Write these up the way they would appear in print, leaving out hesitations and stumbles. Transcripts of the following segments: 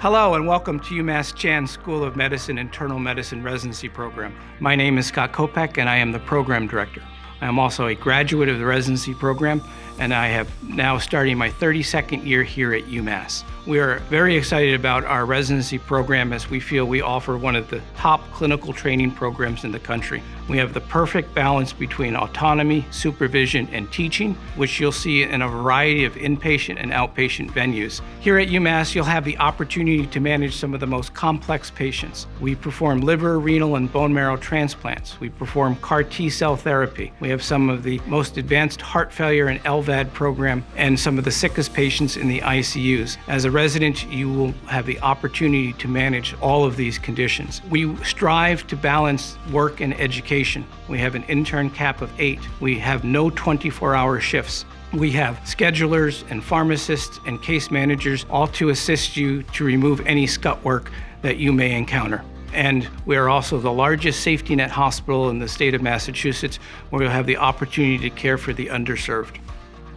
Hello and welcome to UMass Chan School of Medicine Internal Medicine Residency Program. My name is Scott Kopek and I am the Program Director. I am also a graduate of the residency program and I have now starting my 32nd year here at UMass. We are very excited about our residency program as we feel we offer one of the top clinical training programs in the country. We have the perfect balance between autonomy, supervision, and teaching, which you'll see in a variety of inpatient and outpatient venues. Here at UMass, you'll have the opportunity to manage some of the most complex patients. We perform liver, renal, and bone marrow transplants. We perform CAR T-cell therapy. We have some of the most advanced heart failure and LVAD program and some of the sickest patients in the ICUs. As a resident, you will have the opportunity to manage all of these conditions. We strive to balance work and education. We have an intern cap of 8. We have no 24-hour shifts. We have schedulers and pharmacists and case managers, all to assist you to remove any scut work that you may encounter. And we are also the largest safety net hospital in the state of Massachusetts, where you'll have the opportunity to care for the underserved.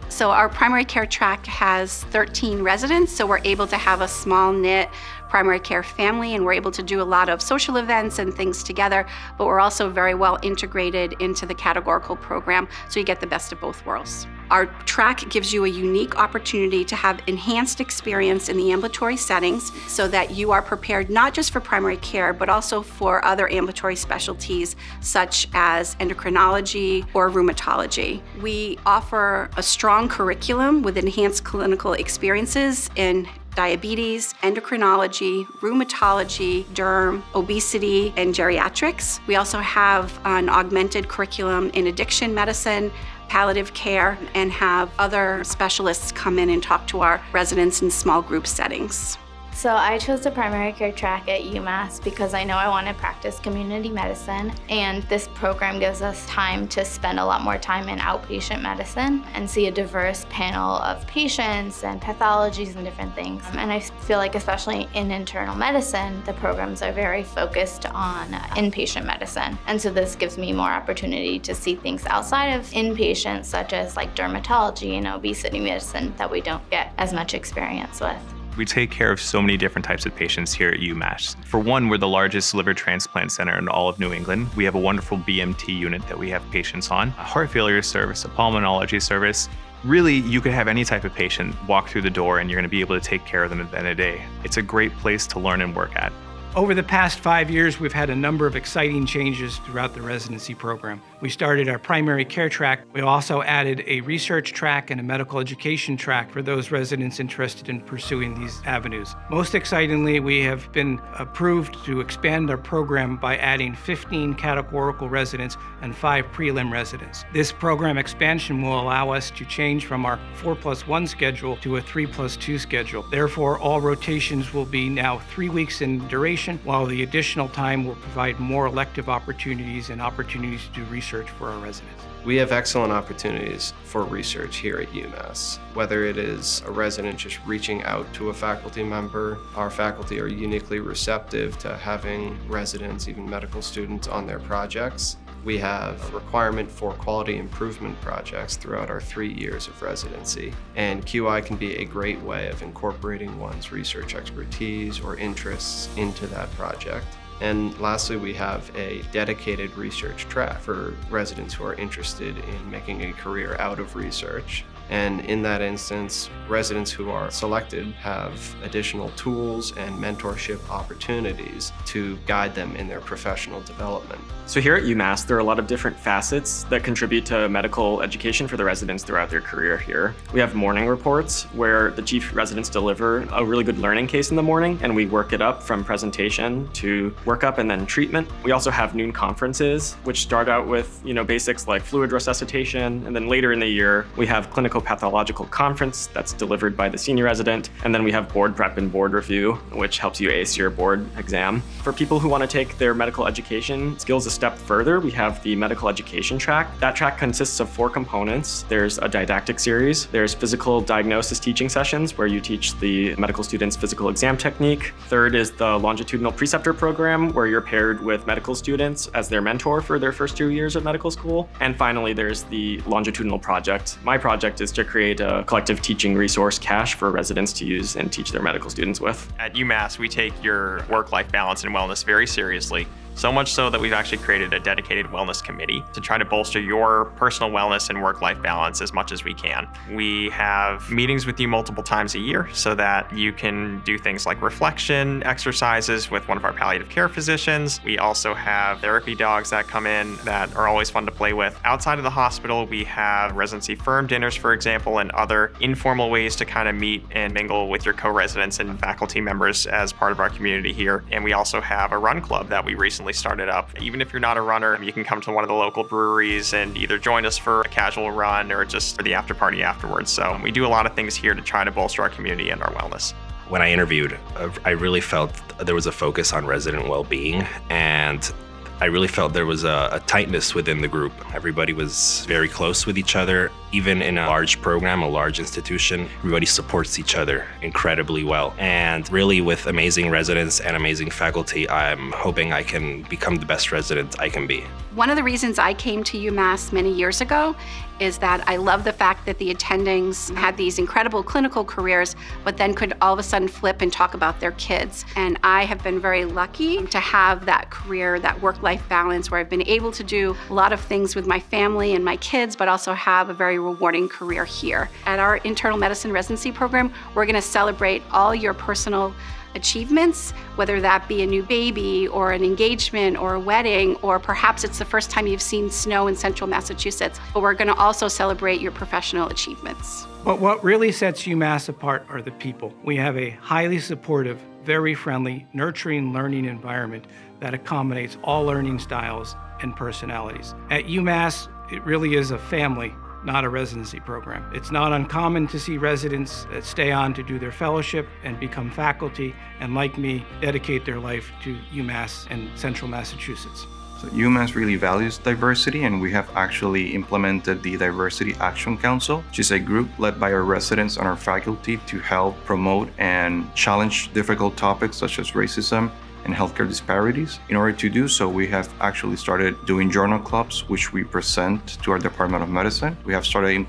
So our primary care track has 13 residents, so we're able to have a small knit primary care family, and we're able to do a lot of social events and things together, but we're also very well integrated into the categorical program, so you get the best of both worlds. Our track gives you a unique opportunity to have enhanced experience in the ambulatory settings so that you are prepared not just for primary care, but also for other ambulatory specialties such as endocrinology or rheumatology. We offer a strong curriculum with enhanced clinical experiences in diabetes, endocrinology, rheumatology, derm, obesity, and geriatrics. We also have an augmented curriculum in addiction medicine, palliative care, and have other specialists come in and talk to our residents in small group settings. So I chose the primary care track at UMass because I know I want to practice community medicine, and this program gives us time to spend a lot more time in outpatient medicine and see a diverse panel of patients and pathologies and different things. And I feel like especially in internal medicine, the programs are very focused on inpatient medicine. And so this gives me more opportunity to see things outside of inpatient, such as like dermatology and obesity medicine that we don't get as much experience with. We take care of so many different types of patients here at UMass. For one, we're the largest liver transplant center in all of New England. We have a wonderful BMT unit that we have patients on, a heart failure service, a pulmonology service. Really, you could have any type of patient walk through the door and you're going to be able to take care of them at the end of the day. It's a great place to learn and work at. Over the past 5 years, we've had a number of exciting changes throughout the residency program. We started our primary care track. We also added a research track and a medical education track for those residents interested in pursuing these avenues. Most excitingly, we have been approved to expand our program by adding 15 categorical residents and 5 prelim residents. This program expansion will allow us to change from our 4+1 schedule to a 3+2 schedule. Therefore, all rotations will be now 3 weeks in duration, while the additional time will provide more elective opportunities and opportunities to do research for our residents. We have excellent opportunities for research here at UMass. Whether it is a resident just reaching out to a faculty member, our faculty are uniquely receptive to having residents, even medical students, on their projects. We have a requirement for quality improvement projects throughout our 3 years of residency, and QI can be a great way of incorporating one's research expertise or interests into that project. And lastly, we have a dedicated research track for residents who are interested in making a career out of research. And in that instance, residents who are selected have additional tools and mentorship opportunities to guide them in their professional development. So here at UMass, there are a lot of different facets that contribute to medical education for the residents throughout their career here. We have morning reports where the chief residents deliver a really good learning case in the morning, and we work it up from presentation to workup and then treatment. We also have noon conferences, which start out with basics like fluid resuscitation, and then later in the year, we have clinical pathological conference that's delivered by the senior resident, and then we have board prep and board review, which helps you ace your board exam. For people who want to take their medical education skills a step further, we have the medical education track. That track consists of 4 components. There's a didactic series, there's physical diagnosis teaching sessions where you teach the medical students physical exam technique. Third is the longitudinal preceptor program where you're paired with medical students as their mentor for their first 2 years of medical school. And finally, there's the longitudinal project. My project is is to create a collective teaching resource cache for residents to use and teach their medical students with. At UMass, we take your work-life balance and wellness very seriously. So much so that we've actually created a dedicated wellness committee to try to bolster your personal wellness and work-life balance as much as we can. We have meetings with you multiple times a year so that you can do things like reflection exercises with one of our palliative care physicians. We also have therapy dogs that come in that are always fun to play with. Outside of the hospital, we have residency firm dinners, for example, and other informal ways to kind of meet and mingle with your co-residents and faculty members as part of our community here. And we also have a run club that we recently started up. Even if you're not a runner, you can come to one of the local breweries and either join us for a casual run or just for the after party afterwards. So we do a lot of things here to try to bolster our community and our wellness. When I interviewed, I really felt there was a focus on resident well-being, and I really felt there was a tightness within the group. Everybody was very close with each other. Even in a large program, a large institution, everybody supports each other incredibly well. And really, with amazing residents and amazing faculty, I'm hoping I can become the best resident I can be. One of the reasons I came to UMass many years ago is that I love the fact that the attendings had these incredible clinical careers, but then could all of a sudden flip and talk about their kids. And I have been very lucky to have that career, that work-life balance, where I've been able to do a lot of things with my family and my kids, but also have a very rewarding career here. At our internal medicine residency program, we're gonna celebrate all your personal achievements, whether that be a new baby or an engagement or a wedding, or perhaps it's the first time you've seen snow in central Massachusetts, but we're gonna also celebrate your professional achievements. But what really sets UMass apart are the people. We have a highly supportive, very friendly, nurturing learning environment that accommodates all learning styles and personalities. At UMass, it really is a family, not a residency program. It's not uncommon to see residents that stay on to do their fellowship and become faculty, and like me, dedicate their life to UMass and Central Massachusetts. So UMass really values diversity, and we have actually implemented the Diversity Action Council, which is a group led by our residents and our faculty to help promote and challenge difficult topics such as racism and healthcare disparities. In order to do so, we have actually started doing journal clubs, which we present to our Department of Medicine. We have started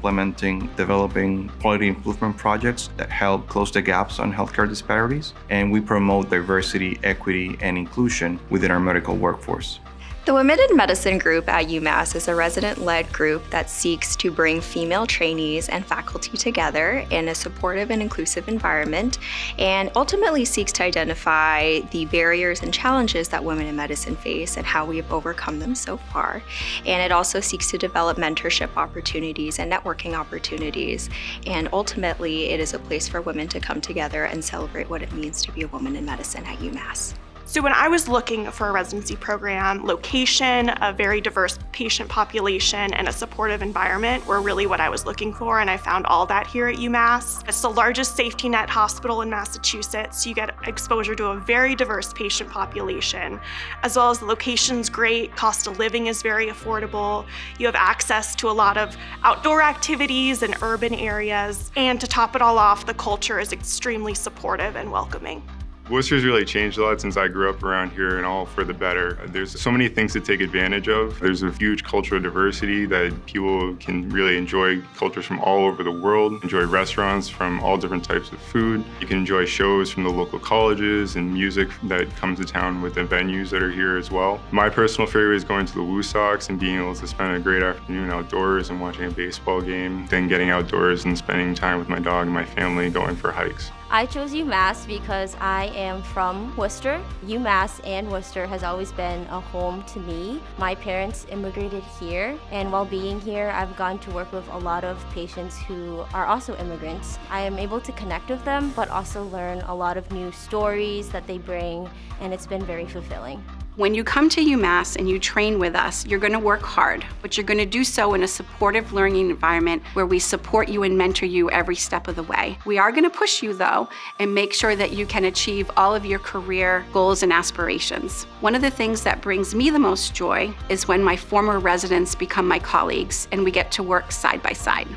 developing quality improvement projects that help close the gaps on healthcare disparities, and we promote diversity, equity, and inclusion within our medical workforce. The Women in Medicine group at UMass is a resident-led group that seeks to bring female trainees and faculty together in a supportive and inclusive environment, and ultimately seeks to identify the barriers and challenges that women in medicine face and how we have overcome them so far. And it also seeks to develop mentorship opportunities and networking opportunities. And ultimately, it is a place for women to come together and celebrate what it means to be a woman in medicine at UMass. So when I was looking for a residency program, location, a very diverse patient population, and a supportive environment were really what I was looking for, and I found all that here at UMass. It's the largest safety net hospital in Massachusetts. You get exposure to a very diverse patient population, as well as the location's great, cost of living is very affordable. You have access to a lot of outdoor activities in urban areas, and to top it all off, the culture is extremely supportive and welcoming. Worcester's really changed a lot since I grew up around here, and all for the better. There's so many things to take advantage of. There's a huge cultural diversity that people can really enjoy cultures from all over the world, enjoy restaurants from all different types of food. You can enjoy shows from the local colleges and music that comes to town with the venues that are here as well. My personal favorite is going to the Woo Sox and being able to spend a great afternoon outdoors and watching a baseball game, then getting outdoors and spending time with my dog and my family going for hikes. I chose UMass because I am from Worcester. UMass and Worcester has always been a home to me. My parents immigrated here, and while being here, I've gone to work with a lot of patients who are also immigrants. I am able to connect with them, but also learn a lot of new stories that they bring, and it's been very fulfilling. When you come to UMass and you train with us, you're going to work hard, but you're going to do so in a supportive learning environment where we support you and mentor you every step of the way. We are going to push you, though, and make sure that you can achieve all of your career goals and aspirations. One of the things that brings me the most joy is when my former residents become my colleagues and we get to work side by side.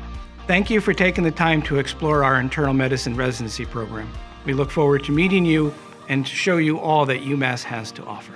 Thank you for taking the time to explore our internal medicine residency program. We look forward to meeting you and to show you all that UMass has to offer.